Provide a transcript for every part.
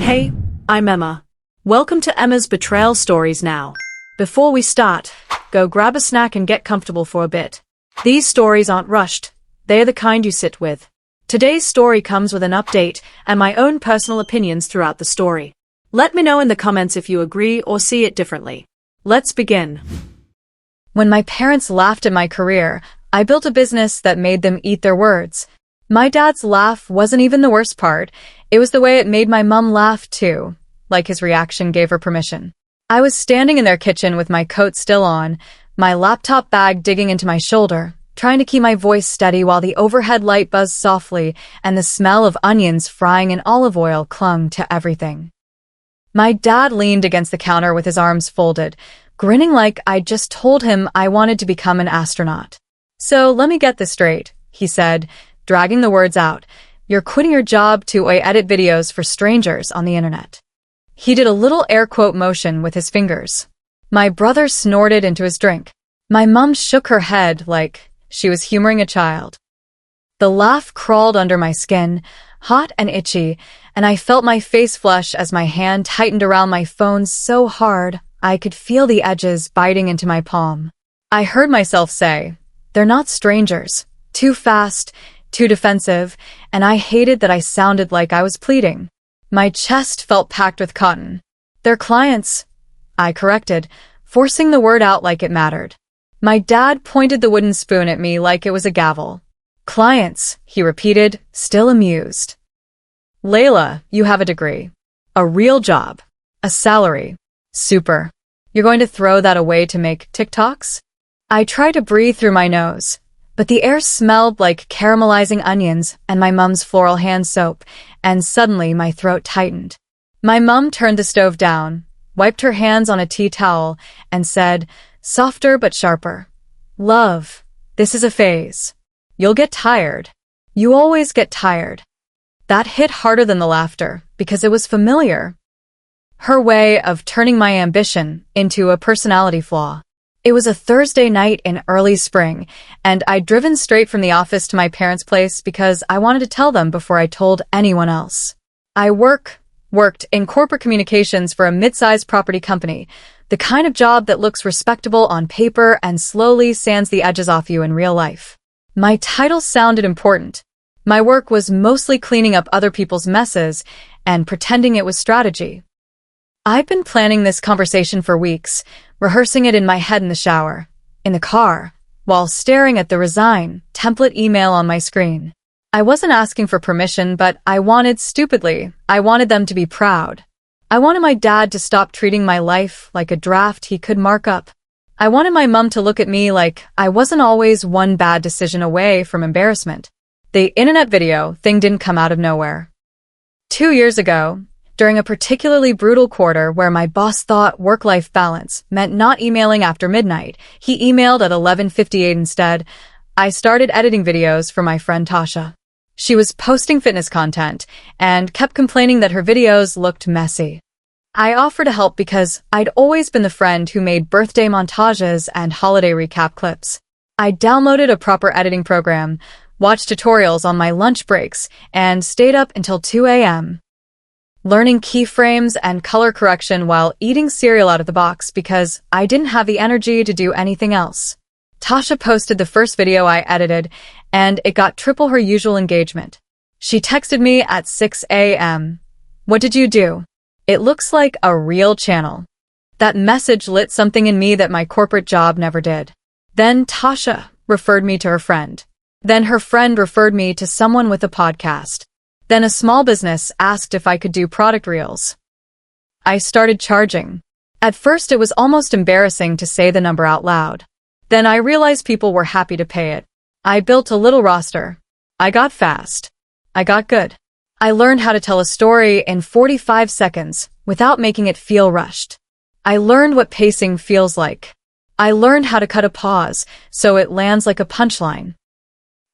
Hey, I'm Emma. Welcome to Emma's Betrayal Stories now. Before we start, go grab a snack and get comfortable for a bit. These stories aren't rushed. They're the kind you sit with. Today's story comes with an update and my own personal opinions throughout the story. Let me know in the comments if you agree or see it differently. Let's begin. When my parents laughed at my career, I built a business that made them eat their words. My dad's laugh wasn't even the worst part. It was the way it made my mum laugh too, like his reaction gave her permission. I was standing in their kitchen with my coat still on, my laptop bag digging into my shoulder, trying to keep my voice steady while the overhead light buzzed softly and the smell of onions frying in olive oil clung to everything. My dad leaned against the counter with his arms folded, grinning like I'd just told him I wanted to become an astronaut. "So let me get this straight," he said, dragging the words out. "You're quitting your job to edit videos for strangers on the internet." He did a little air quote motion with his fingers. My brother snorted into his drink. My mum shook her head like she was humoring a child. The laugh crawled under my skin, hot and itchy, and I felt my face flush as my hand tightened around my phone so hard I could feel the edges biting into my palm. I heard myself say, "They're not strangers." Too fast, too defensive, and I hated that I sounded like I was pleading. My chest felt packed with cotton. "They're clients," I corrected, forcing the word out like it mattered. My dad pointed the wooden spoon at me like it was a gavel. "Clients," he repeated, still amused. "Layla, you have a degree. A real job. A salary. Super. You're going to throw that away to make TikToks?" I tried to breathe through my nose, but the air smelled like caramelizing onions and my mum's floral hand soap, and suddenly my throat tightened. My mum turned the stove down, wiped her hands on a tea towel, and said, softer but sharper, "Love, this is a phase. You'll get tired. You always get tired." That hit harder than the laughter, because it was familiar. Her way of turning my ambition into a personality flaw. It was a Thursday night in early spring, and I'd driven straight from the office to my parents' place because I wanted to tell them before I told anyone else. I worked in corporate communications for a mid-sized property company, the kind of job that looks respectable on paper and slowly sands the edges off you in real life. My title sounded important. My work was mostly cleaning up other people's messes and pretending it was strategy. I'd been planning this conversation for weeks, rehearsing it in my head in the shower, in the car, while staring at the resign template email on my screen. I wasn't asking for permission, but I wanted them to be proud. I wanted my dad to stop treating my life like a draft he could mark up. I wanted my mum to look at me like I wasn't always one bad decision away from embarrassment. The internet video thing didn't come out of nowhere. 2 years ago, during a particularly brutal quarter where my boss thought work-life balance meant not emailing after midnight, he emailed at 11:58 instead. I started editing videos for my friend Tasha. She was posting fitness content and kept complaining that her videos looked messy. I offered to help because I'd always been the friend who made birthday montages and holiday recap clips. I downloaded a proper editing program, watched tutorials on my lunch breaks, and stayed up until 2 a.m. learning keyframes and color correction while eating cereal out of the box because I didn't have the energy to do anything else. Tasha posted the first video I edited, and it got triple her usual engagement. She texted me at 6 a.m. "What did you do? It looks like a real channel." That message lit something in me that my corporate job never did. Then Tasha referred me to her friend. Then her friend referred me to someone with a podcast. Then a small business asked if I could do product reels. I started charging. At first it was almost embarrassing to say the number out loud. Then I realized people were happy to pay it. I built a little roster. I got fast. I got good. I learned how to tell a story in 45 seconds without making it feel rushed. I learned what pacing feels like. I learned how to cut a pause so it lands like a punchline.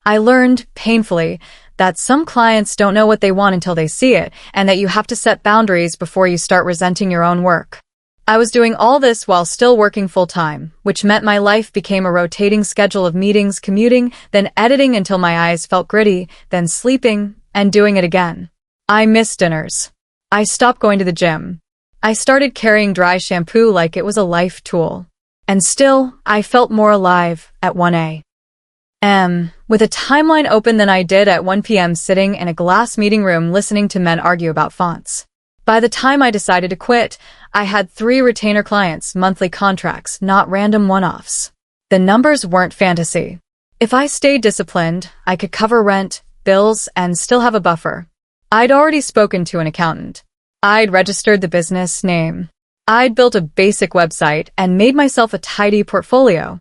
I learned, painfully, that some clients don't know what they want until they see it, and that you have to set boundaries before you start resenting your own work. I was doing all this while still working full-time, which meant my life became a rotating schedule of meetings, commuting, then editing until my eyes felt gritty, then sleeping, and doing it again. I missed dinners. I stopped going to the gym. I started carrying dry shampoo like it was a life tool. And still, I felt more alive at 1 a.m. with a timeline open than I did at 1 p.m. sitting in a glass meeting room listening to men argue about fonts. By the time I decided to quit, I had 3 retainer clients, monthly contracts, not random one-offs. The numbers weren't fantasy. If I stayed disciplined, I could cover rent, bills, and still have a buffer. I'd already spoken to an accountant. I'd registered the business name. I'd built a basic website and made myself a tidy portfolio.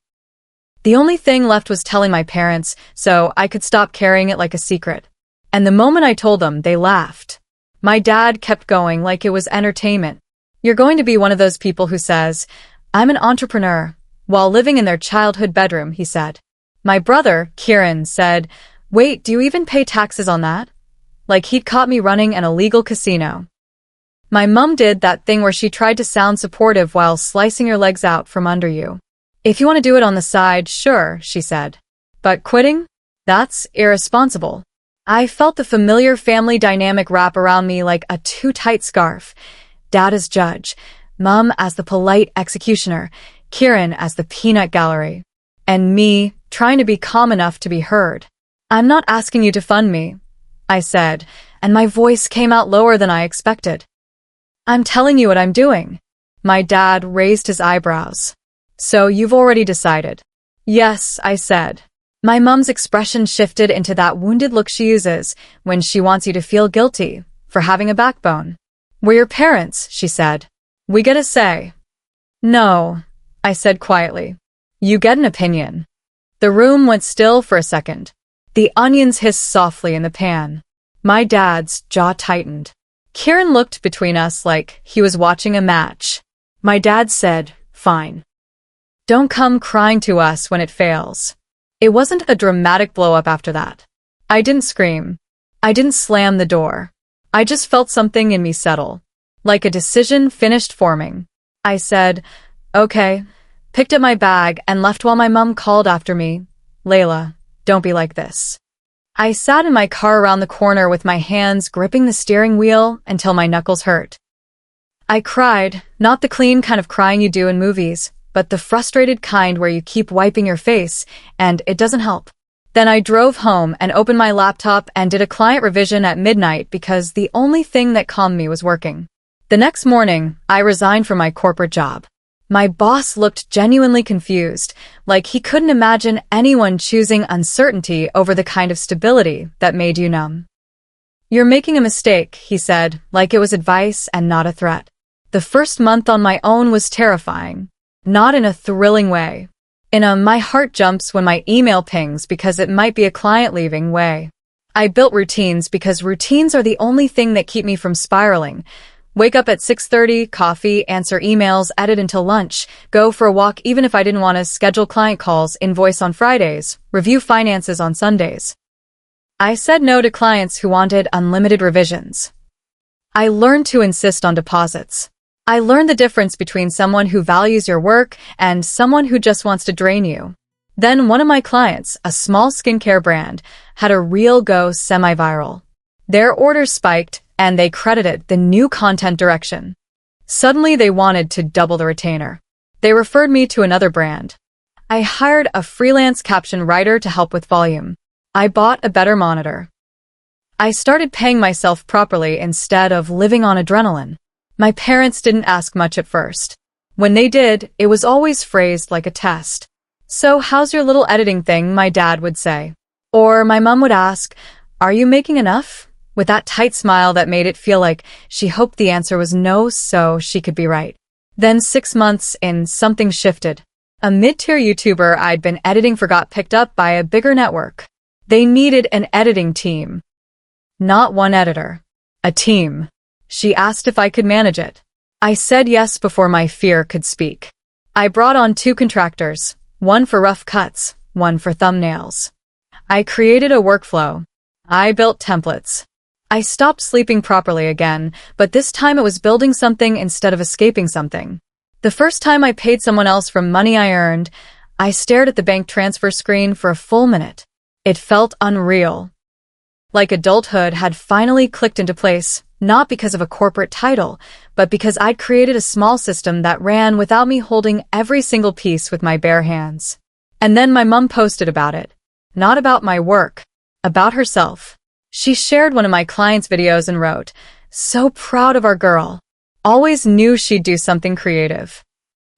The only thing left was telling my parents so I could stop carrying it like a secret. And the moment I told them, they laughed. My dad kept going like it was entertainment. You're going to be one of those people who says, "I'm an entrepreneur," while living in their childhood bedroom, he said. My brother, Kieran, said, "Wait, do you even pay taxes on that?" Like he'd caught me running an illegal casino. My mum did that thing where she tried to sound supportive while slicing your legs out from under you. "If you want to do it on the side, sure," she said. "But quitting? That's irresponsible." I felt the familiar family dynamic wrap around me like a too tight scarf. Dad as judge, Mum as the polite executioner, Kieran as the peanut gallery, and me trying to be calm enough to be heard. "I'm not asking you to fund me," I said, and my voice came out lower than I expected. "I'm telling you what I'm doing." My dad raised his eyebrows. "So you've already decided?" "Yes," I said. My mum's expression shifted into that wounded look she uses when she wants you to feel guilty for having a backbone. "We're your parents," she said. "We get a say." "No," I said quietly. "You get an opinion." The room went still for a second. The onions hissed softly in the pan. My dad's jaw tightened. Kieran looked between us like he was watching a match. My dad said, "Fine. Don't come crying to us when it fails." It wasn't a dramatic blow-up after that. I didn't scream. I didn't slam the door. I just felt something in me settle, like a decision finished forming. I said, "Okay," picked up my bag and left while my mum called after me, "Layla, don't be like this." I sat in my car around the corner with my hands gripping the steering wheel until my knuckles hurt. I cried, not the clean kind of crying you do in movies, but the frustrated kind where you keep wiping your face, and it doesn't help. Then I drove home and opened my laptop and did a client revision at midnight because the only thing that calmed me was working. The next morning, I resigned from my corporate job. My boss looked genuinely confused, like he couldn't imagine anyone choosing uncertainty over the kind of stability that made you numb. "You're making a mistake," he said, like it was advice and not a threat. The first month on my own was terrifying. Not in a thrilling way. In a my heart jumps when my email pings because it might be a client leaving way. I built routines because routines are the only thing that keep me from spiraling. Wake up at 6:30, coffee, answer emails, edit until lunch, go for a walk even if I didn't want to, schedule client calls, invoice on Fridays, review finances on Sundays. I said no to clients who wanted unlimited revisions. I learned to insist on deposits. I learned the difference between someone who values your work and someone who just wants to drain you. Then one of my clients, a small skincare brand, had a real go semi-viral. Their orders spiked, and they credited the new content direction. Suddenly they wanted to double the retainer. They referred me to another brand. I hired a freelance caption writer to help with volume. I bought a better monitor. I started paying myself properly instead of living on adrenaline. My parents didn't ask much at first. When they did, it was always phrased like a test. "So how's your little editing thing?" my dad would say. Or my mum would ask, "Are you making enough?" with that tight smile that made it feel like she hoped the answer was no so she could be right. Then 6 months in, something shifted. A mid-tier YouTuber I'd been editing for got picked up by a bigger network. They needed an editing team. Not one editor. A team. She asked if I could manage it. I said yes before my fear could speak. I brought on 2 contractors, one for rough cuts, one for thumbnails. I created a workflow. I built templates. I stopped sleeping properly again, but this time it was building something instead of escaping something. The first time I paid someone else from money I earned, I stared at the bank transfer screen for a full minute. It felt unreal. Like adulthood had finally clicked into place, Not because of a corporate title, but because I'd created a small system that ran without me holding every single piece with my bare hands. And then my mom posted about it. Not about my work, about herself. She shared one of my clients' videos and wrote, "So proud of our girl. Always knew she'd do something creative."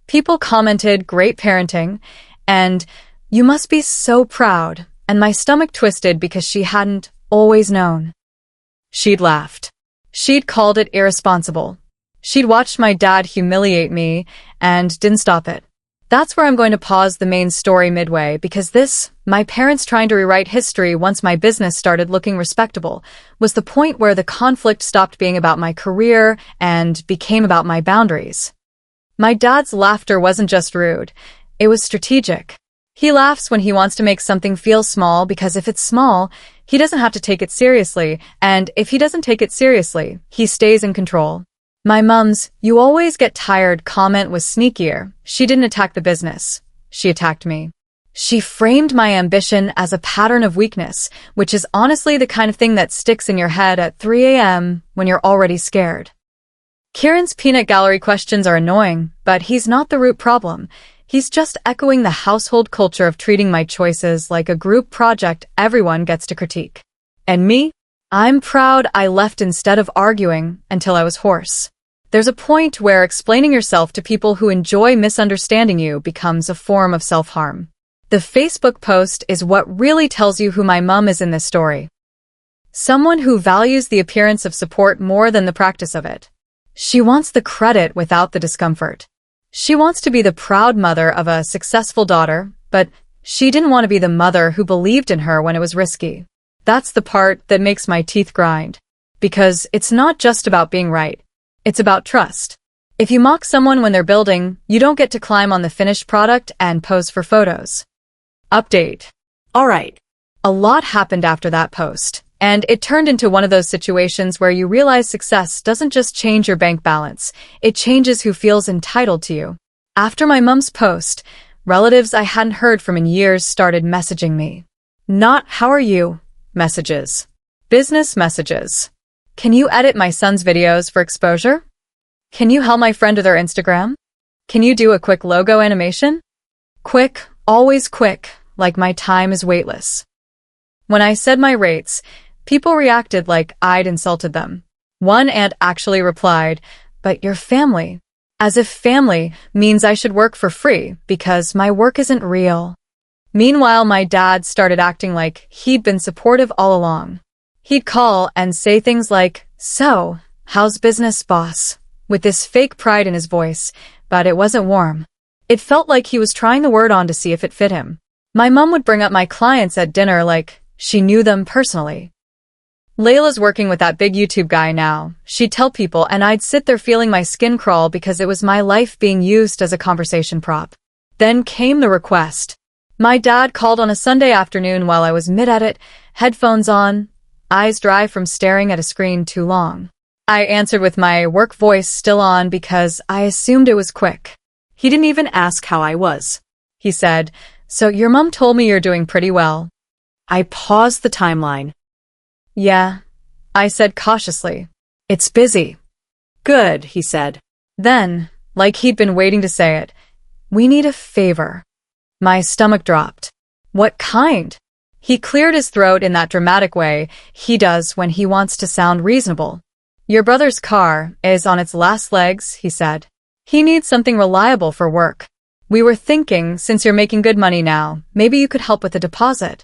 People commented, "Great parenting," and "You must be so proud," and my stomach twisted because she hadn't always known. She'd laughed. She'd called it irresponsible. She'd watched my dad humiliate me and didn't stop it. That's where I'm going to pause the main story midway, because this, my parents trying to rewrite history once my business started looking respectable, was the point where the conflict stopped being about my career and became about my boundaries. My dad's laughter wasn't just rude, it was strategic. He laughs when he wants to make something feel small because if it's small, he doesn't have to take it seriously, and if he doesn't take it seriously, he stays in control. My mom's "you always get tired" comment was sneakier. She didn't attack the business. She attacked me. She framed my ambition as a pattern of weakness, which is honestly the kind of thing that sticks in your head at 3 a.m. when you're already scared. Kieran's peanut gallery questions are annoying, but he's not the root problem. He's just echoing the household culture of treating my choices like a group project everyone gets to critique. And me? I'm proud I left instead of arguing until I was hoarse. There's a point where explaining yourself to people who enjoy misunderstanding you becomes a form of self-harm. The Facebook post is what really tells you who my mom is in this story. Someone who values the appearance of support more than the practice of it. She wants the credit without the discomfort. She wants to be the proud mother of a successful daughter, but she didn't want to be the mother who believed in her when it was risky. That's the part that makes my teeth grind. Because it's not just about being right. It's about trust. If you mock someone when they're building, you don't get to climb on the finished product and pose for photos. Update. Alright. A lot happened after that post, and it turned into one of those situations where you realize success doesn't just change your bank balance, it changes who feels entitled to you. After my mom's post, relatives I hadn't heard from in years started messaging me. Not "how are you" messages. Business messages. Can you edit my son's videos for exposure? Can you help my friend with their Instagram? Can you do a quick logo animation? Quick, always quick, like my time is weightless. When I said my rates, people reacted like I'd insulted them. One aunt actually replied, "But you're family." As if family means I should work for free because my work isn't real. Meanwhile, my dad started acting like he'd been supportive all along. He'd call and say things like, "So, how's business, boss?" with this fake pride in his voice, but it wasn't warm. It felt like he was trying the word on to see if it fit him. My mom would bring up my clients at dinner like she knew them personally. Layla's working with that big YouTube guy now. She'd tell people and I'd sit there feeling my skin crawl because it was my life being used as a conversation prop. Then came the request. My dad called on a Sunday afternoon while I was mid-edit, headphones on, eyes dry from staring at a screen too long. I answered with my work voice still on because I assumed it was quick. He didn't even ask how I was. He said, "So your mom told me you're doing pretty well." I paused the timeline. "Yeah," I said cautiously. "It's busy." "Good," he said. Then, like he'd been waiting to say it, "We need a favor." My stomach dropped. "What kind?" He cleared his throat in that dramatic way he does when he wants to sound reasonable. "Your brother's car is on its last legs," he said. "He needs something reliable for work. We were thinking, since you're making good money now, maybe you could help with a deposit."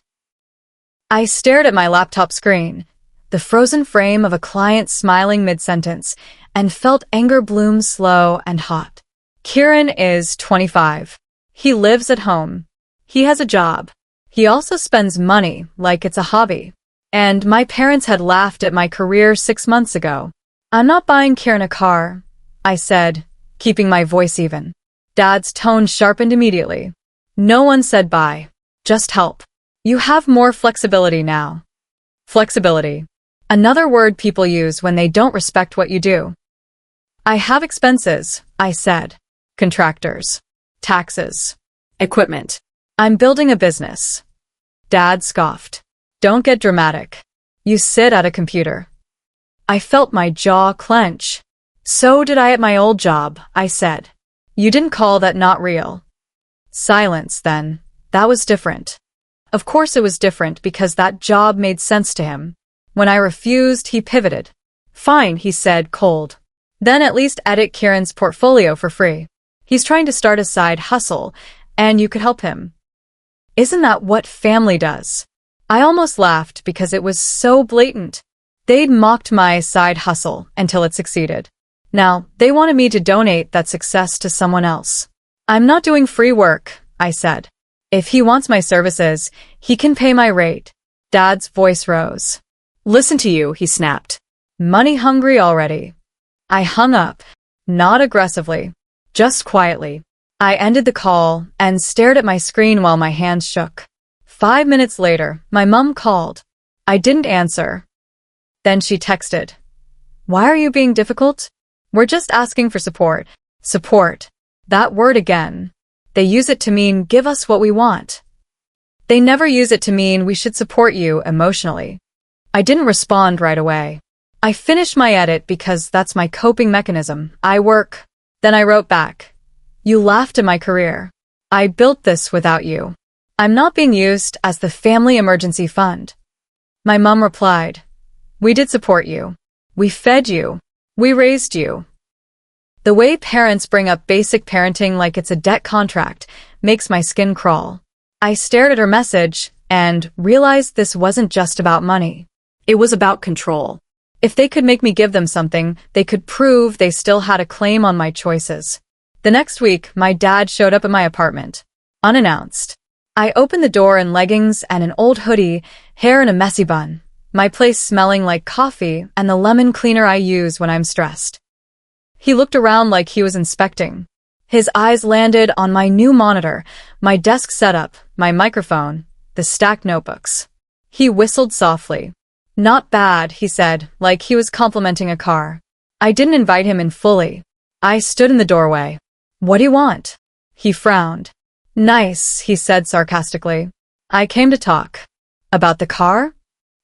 I stared at my laptop screen, the frozen frame of a client smiling mid-sentence, and felt anger bloom slow and hot. Kieran is 25. He lives at home. He has a job. He also spends money like it's a hobby. And my parents had laughed at my career 6 months ago. "I'm not buying Kieran a car," I said, keeping my voice even. Dad's tone sharpened immediately. "No one said buy. Just help. You have more flexibility now." Flexibility. Another word people use when they don't respect what you do. "I have expenses," I said. "Contractors. Taxes. Equipment. I'm building a business." Dad scoffed. "Don't get dramatic. You sit at a computer." I felt my jaw clench. So did I at my old job, I said. You didn't call that not real. Silence, then. That was different. Of course it was different because that job made sense to him. When I refused, he pivoted. Fine, he said, cold. Then at least edit Kieran's portfolio for free. He's trying to start a side hustle, and you could help him. Isn't that what family does? I almost laughed because it was so blatant. They'd mocked my side hustle until it succeeded. Now, they wanted me to donate that success to someone else. I'm not doing free work, I said. If he wants my services, he can pay my rate. Dad's voice rose. Listen to you, he snapped. Money hungry already. I hung up. Not aggressively. Just quietly. I ended the call and stared at my screen while my hands shook. 5 minutes later, my mom called. I didn't answer. Then she texted. Why are you being difficult? We're just asking for support. Support. That word again. They use it to mean give us what we want. They never use it to mean we should support you emotionally. I didn't respond right away. I finished my edit because that's my coping mechanism. I work. Then I wrote back. You laughed at my career. I built this without you. I'm not being used as the family emergency fund. My mom replied. We did support you. We fed you. We raised you. The way parents bring up basic parenting like it's a debt contract makes my skin crawl. I stared at her message and realized this wasn't just about money. It was about control. If they could make me give them something, they could prove they still had a claim on my choices. The next week, my dad showed up at my apartment. Unannounced. I opened the door in leggings and an old hoodie, hair in a messy bun. My place smelling like coffee and the lemon cleaner I use when I'm stressed. He looked around like he was inspecting. His eyes landed on my new monitor, my desk setup, my microphone, the stacked notebooks. He whistled softly. Not bad, he said, like he was complimenting a car. I didn't invite him in fully. I stood in the doorway. What do you want? He frowned. Nice, he said sarcastically. I came to talk. About the car?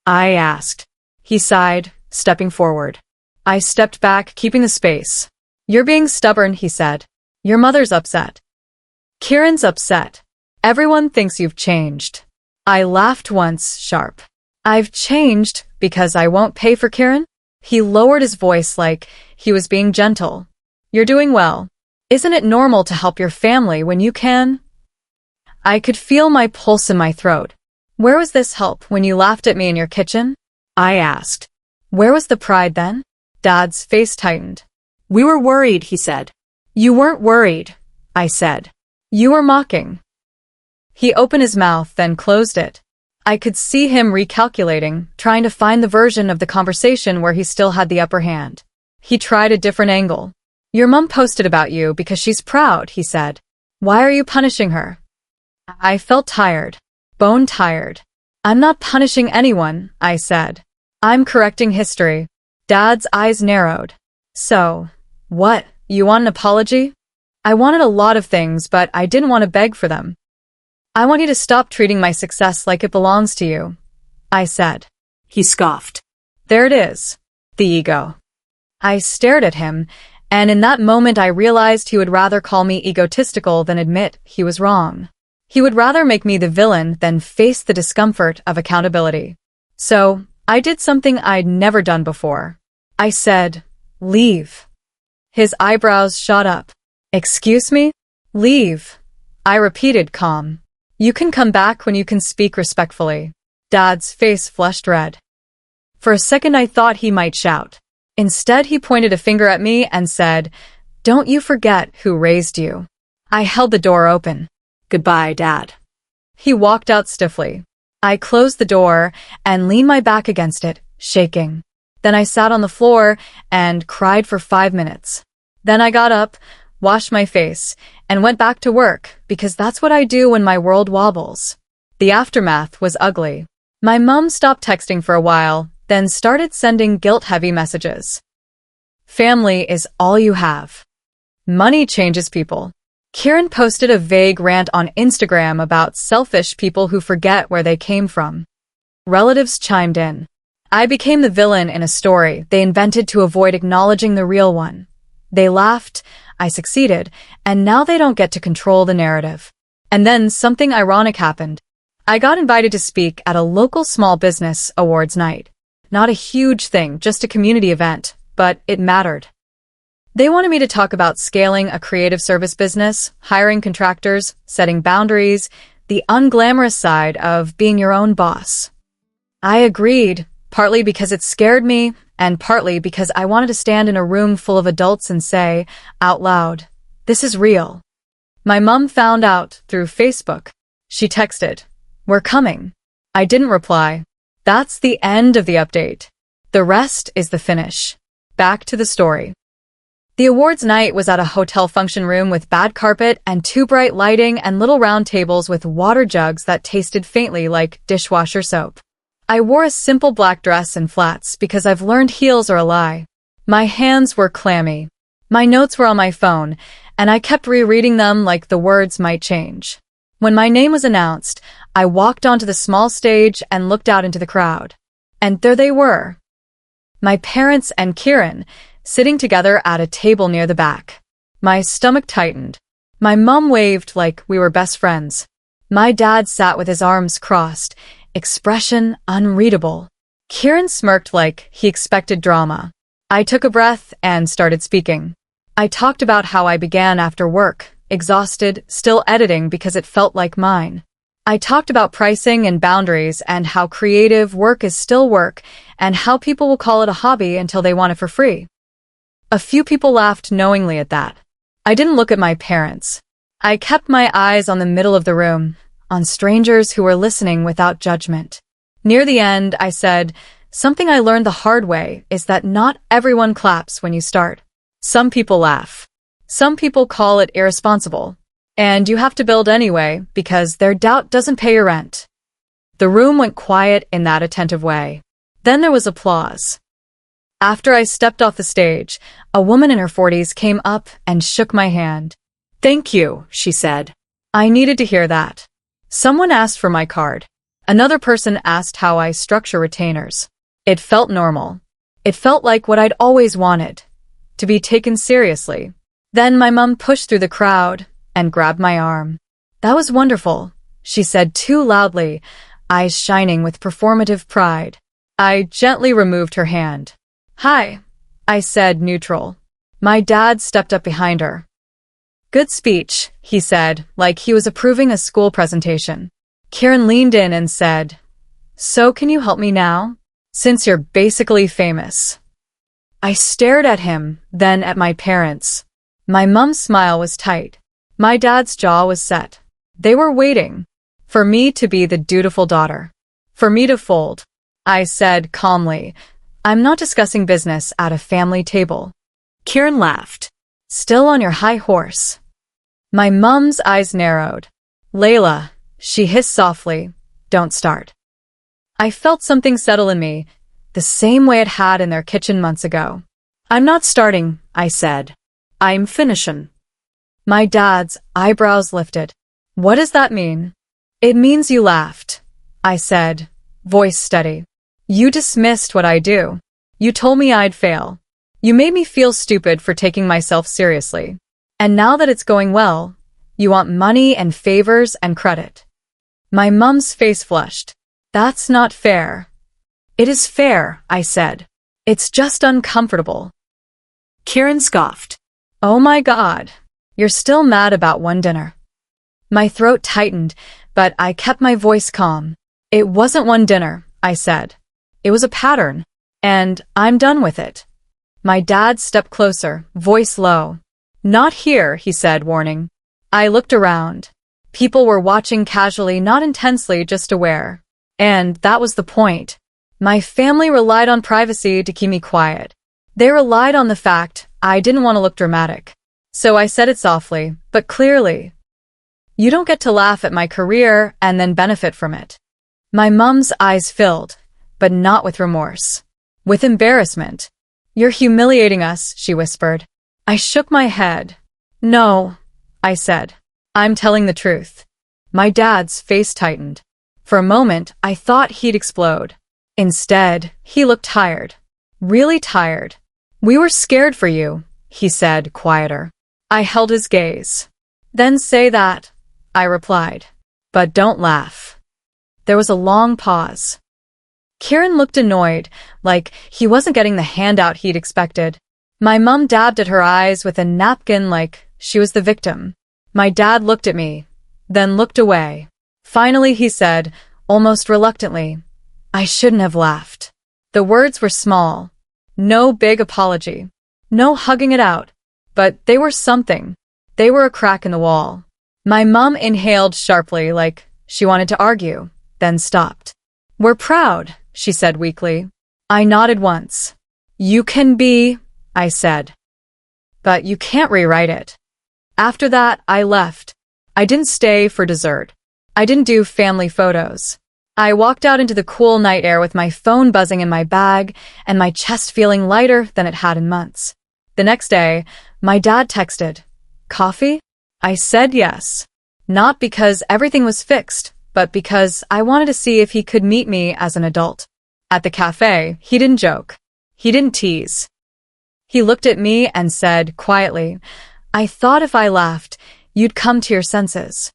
I asked. He sighed, stepping forward. I stepped back, keeping the space. You're being stubborn, he said. Your mother's upset. Kieran's upset. Everyone thinks you've changed. I laughed once, sharp. I've changed because I won't pay for Kieran? He lowered his voice like he was being gentle. You're doing well. Isn't it normal to help your family when you can? I could feel my pulse in my throat. Where was this help when you laughed at me in your kitchen? I asked. Where was the pride then? Dad's face tightened. We were worried, he said. You weren't worried, I said. You were mocking. He opened his mouth, then closed it. I could see him recalculating, trying to find the version of the conversation where he still had the upper hand. He tried a different angle. Your mom posted about you because she's proud, he said. Why are you punishing her? I felt tired. Bone tired. I'm not punishing anyone, I said. I'm correcting history. Dad's eyes narrowed. So, what? You want an apology? I wanted a lot of things, but I didn't want to beg for them. I want you to stop treating my success like it belongs to you, I said. He scoffed. There it is. The ego. I stared at him, and in that moment I realized he would rather call me egotistical than admit he was wrong. He would rather make me the villain than face the discomfort of accountability. So, I did something I'd never done before. I said, leave. His eyebrows shot up. Excuse me? Leave. I repeated, calm. You can come back when you can speak respectfully. Dad's face flushed red. For a second I thought he might shout. Instead he pointed a finger at me and said, Don't you forget who raised you. I held the door open. Goodbye, Dad. He walked out stiffly. I closed the door and leaned my back against it, shaking. Then I sat on the floor and cried for 5 minutes. Then I got up, washed my face, and went back to work because that's what I do when my world wobbles. The aftermath was ugly. My mom stopped texting for a while, then started sending guilt-heavy messages. Family is all you have. Money changes people. Kieran posted a vague rant on Instagram about selfish people who forget where they came from. Relatives chimed in. I became the villain in a story they invented to avoid acknowledging the real one. They laughed, I succeeded, and now they don't get to control the narrative. And then something ironic happened. I got invited to speak at a local small business awards night. Not a huge thing, just a community event, but it mattered. They wanted me to talk about scaling a creative service business, hiring contractors, setting boundaries, the unglamorous side of being your own boss. I agreed, partly because it scared me, and partly because I wanted to stand in a room full of adults and say, out loud, this is real. My mom found out through Facebook. She texted, we're coming. I didn't reply. That's the end of the update. The rest is the finish. Back to the story. The awards night was at a hotel function room with bad carpet and too bright lighting and little round tables with water jugs that tasted faintly like dishwasher soap. I wore a simple black dress and flats because I've learned heels are a lie. My hands were clammy. My notes were on my phone, and I kept rereading them like the words might change. When my name was announced, I walked onto the small stage and looked out into the crowd. And there they were. My parents and Kieran, sitting together at a table near the back. My stomach tightened. My mom waved like we were best friends. My dad sat with his arms crossed, expression unreadable. Kieran smirked like he expected drama. I took a breath and started speaking. I talked about how I began after work, exhausted, still editing because it felt like mine. I talked about pricing and boundaries and how creative work is still work and how people will call it a hobby until they want it for free. A few people laughed knowingly at that. I didn't look at my parents. I kept my eyes on the middle of the room, on strangers who were listening without judgment. Near the end, I said, something I learned the hard way is that not everyone claps when you start. Some people laugh. Some people call it irresponsible. And you have to build anyway because their doubt doesn't pay your rent. The room went quiet in that attentive way. Then there was applause. After I stepped off the stage, a woman in her 40s came up and shook my hand. Thank you, she said. I needed to hear that. Someone asked for my card. Another person asked how I structure retainers. It felt normal. It felt like what I'd always wanted, to be taken seriously. Then my mom pushed through the crowd and grabbed my arm. That was wonderful, she said too loudly, eyes shining with performative pride. I gently removed her hand. Hi, I said, neutral. My dad stepped up behind her. Good speech, he said, like he was approving a school presentation. Kieran leaned in and said, so can you help me now? Since you're basically famous. I stared at him, then at my parents. My mom's smile was tight. My dad's jaw was set. They were waiting for me to be the dutiful daughter. For me to fold. I said calmly, I'm not discussing business at a family table. Kieran laughed. Still on your high horse. My mom's eyes narrowed. Layla, she hissed softly, don't start. I felt something settle in me, the same way it had in their kitchen months ago. I'm not starting, I said. I'm finishing. My dad's eyebrows lifted. What does that mean? It means you laughed, I said, voice steady. You dismissed what I do. You told me I'd fail. You made me feel stupid for taking myself seriously. And now that it's going well, you want money and favors and credit. My mom's face flushed. That's not fair. It is fair, I said. It's just uncomfortable. Kieran scoffed. Oh my God. You're still mad about one dinner. My throat tightened, but I kept my voice calm. It wasn't one dinner, I said. It was a pattern. And I'm done with it. My dad stepped closer, voice low. Not here, he said, warning. I looked around. People were watching casually, not intensely, just aware. And that was the point. My family relied on privacy to keep me quiet. They relied on the fact I didn't want to look dramatic. So I said it softly, but clearly. You don't get to laugh at my career and then benefit from it. My mom's eyes filled, but not with remorse. With embarrassment. You're humiliating us, she whispered. I shook my head. No, I said. I'm telling the truth. My dad's face tightened. For a moment, I thought he'd explode. Instead, he looked tired. Really tired. "We were scared for you," he said, quieter. I held his gaze. "Then say that," I replied. "But don't laugh." There was a long pause. Kieran looked annoyed, like he wasn't getting the handout he'd expected. My mum dabbed at her eyes with a napkin like she was the victim. My dad looked at me, then looked away. Finally, he said, almost reluctantly, "I shouldn't have laughed." The words were small. No big apology. No hugging it out. But they were something. They were a crack in the wall. My mum inhaled sharply like she wanted to argue, then stopped. "We're proud," she said weakly. I nodded once. "You can be," I said. "But you can't rewrite it." After that, I left. I didn't stay for dessert. I didn't do family photos. I walked out into the cool night air with my phone buzzing in my bag and my chest feeling lighter than it had in months. The next day, my dad texted, "Coffee?" I said yes. Not because everything was fixed, but because I wanted to see if he could meet me as an adult. At the cafe, he didn't joke. He didn't tease. He looked at me and said quietly, "I thought if I laughed, you'd come to your senses."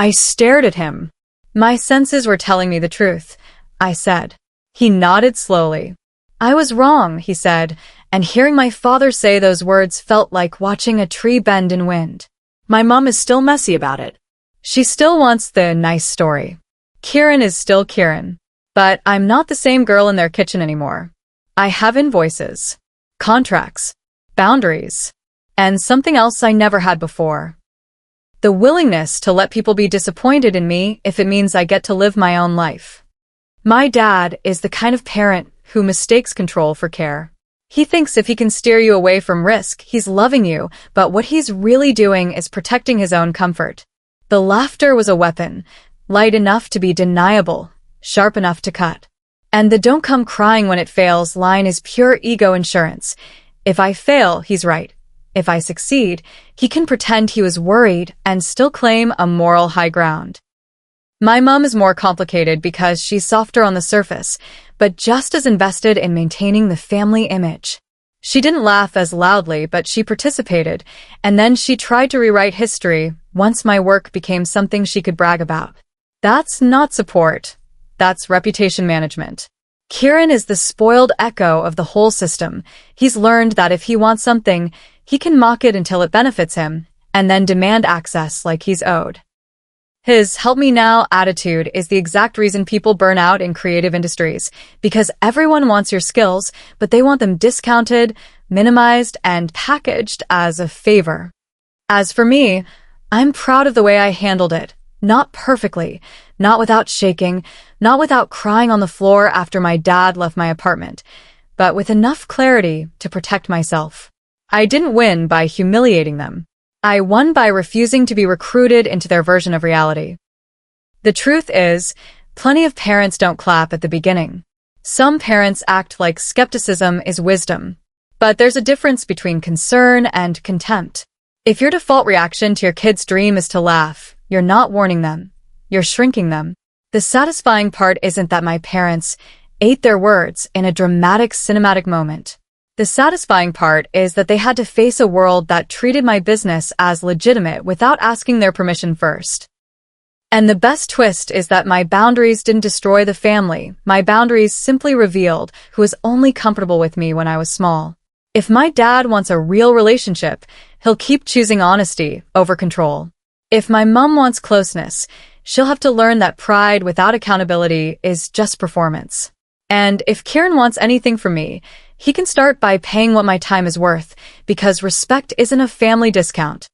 I stared at him. "My senses were telling me the truth," I said. He nodded slowly. "I was wrong," he said, and hearing my father say those words felt like watching a tree bend in wind. My mum is still messy about it. She still wants the nice story. Kieran is still Kieran. But I'm not the same girl in their kitchen anymore. I have invoices, contracts, boundaries, and something else I never had before. The willingness to let people be disappointed in me if it means I get to live my own life. My dad is the kind of parent who mistakes control for care. He thinks if he can steer you away from risk, he's loving you, but what he's really doing is protecting his own comfort. The laughter was a weapon, light enough to be deniable, sharp enough to cut. And the "don't come crying when it fails" line is pure ego insurance. If I fail, he's right. If I succeed, he can pretend he was worried and still claim a moral high ground. My mum is more complicated because she's softer on the surface, but just as invested in maintaining the family image. She didn't laugh as loudly, but she participated, and then she tried to rewrite history once my work became something she could brag about. That's not support. That's reputation management. Kieran is the spoiled echo of the whole system. He's learned that if he wants something, he can mock it until it benefits him, and then demand access like he's owed. His "help me now" attitude is the exact reason people burn out in creative industries, because everyone wants your skills, but they want them discounted, minimized, and packaged as a favor. As for me, I'm proud of the way I handled it. Not perfectly, not without shaking, not without crying on the floor after my dad left my apartment, but with enough clarity to protect myself. I didn't win by humiliating them. I won by refusing to be recruited into their version of reality. The truth is, plenty of parents don't clap at the beginning. Some parents act like skepticism is wisdom. But there's a difference between concern and contempt. If your default reaction to your kid's dream is to laugh, you're not warning them. You're shrinking them. The satisfying part isn't that my parents ate their words in a dramatic cinematic moment. The satisfying part is that they had to face a world that treated my business as legitimate without asking their permission first. And the best twist is that my boundaries didn't destroy the family. My boundaries simply revealed who was only comfortable with me when I was small. If my dad wants a real relationship, he'll keep choosing honesty over control. If my mom wants closeness, she'll have to learn that pride without accountability is just performance. And if Kieran wants anything from me, he can start by paying what my time is worth, because respect isn't a family discount.